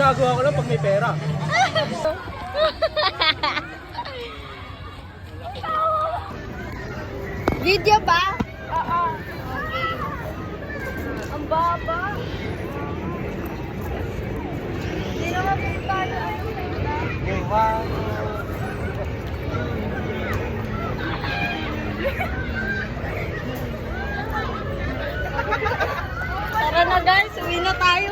ginagawa ko lang pag may pera. Video ba? Oo. Okay. Ang baba. Hindi naman tayo. Okay, one. Tara na guys, uwi na tayo.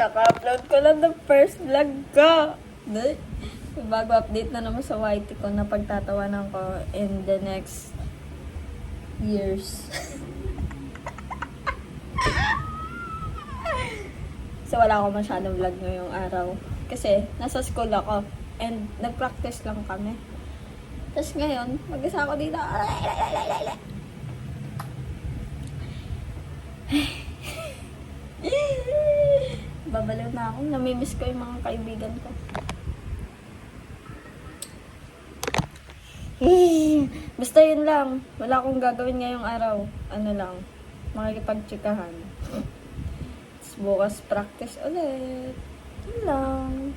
Kaka-upload ko lang ng first vlog ko. Bago update na naman sa YT ko na pagtatawanan ko in the next years. So wala ako masyadong vlog ngayong araw. Kasi nasa school ako and nag-practice lang kami. Tapos ngayon, mag-isa ako dito. Babaliw na ako. Namimiss ko yung mga kaibigan ko. Basta yun lang. Wala akong gagawin ngayong araw. Ano lang, makikipagtsikahan. Tapos bukas practice ulit. Yun lang.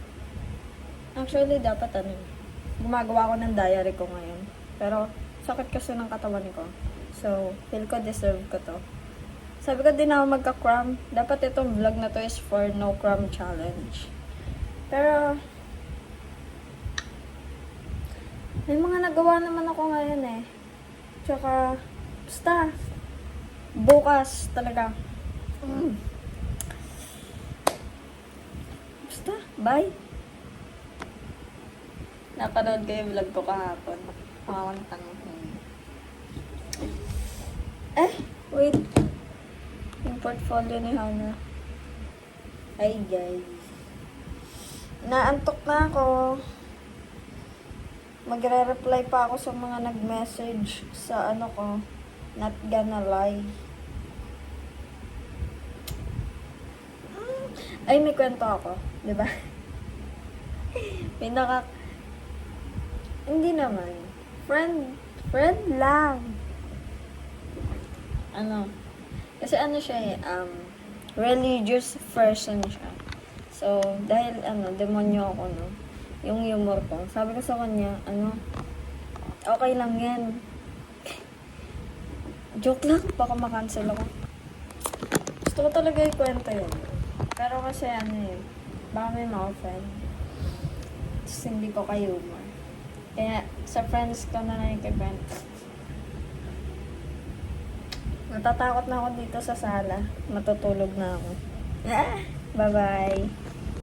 Actually, dapat gumagawa ko ng diary ko ngayon. Pero, sakit kasi ng katawan ko. So, feel ko deserve ko to. Sabi ko din ako magka-cram. Dapat itong vlog na to is for no cram challenge. Pero, may mga nagawa naman ako ngayon eh. Tsaka, basta, bukas talaga. Basta, bye. Napanood ko yung vlog ko kahapon. Makakantang. Wait. Yung portfolio ni Hana. Ay, guys. Naantok na ako. Magre-reply pa ako sa mga nag-message sa ano ko. Not gonna lie. Ay, may kwento ako. Diba? Hindi naman. Friend lang. Kasi siya religious person siya. So, dahil demonyo ako, no? Yung humor ko. Sabi ko sa kanya, okay lang yan. Joke lang, baka makancel ako. Gusto ko talaga ikwento yun. Pero kasi baka may ma-offend. Tapos hindi ko ka-humor. Kaya, sa friends ko na nakikikwento. Natatakot na ako dito sa sala. Matutulog na ako. Bye-bye.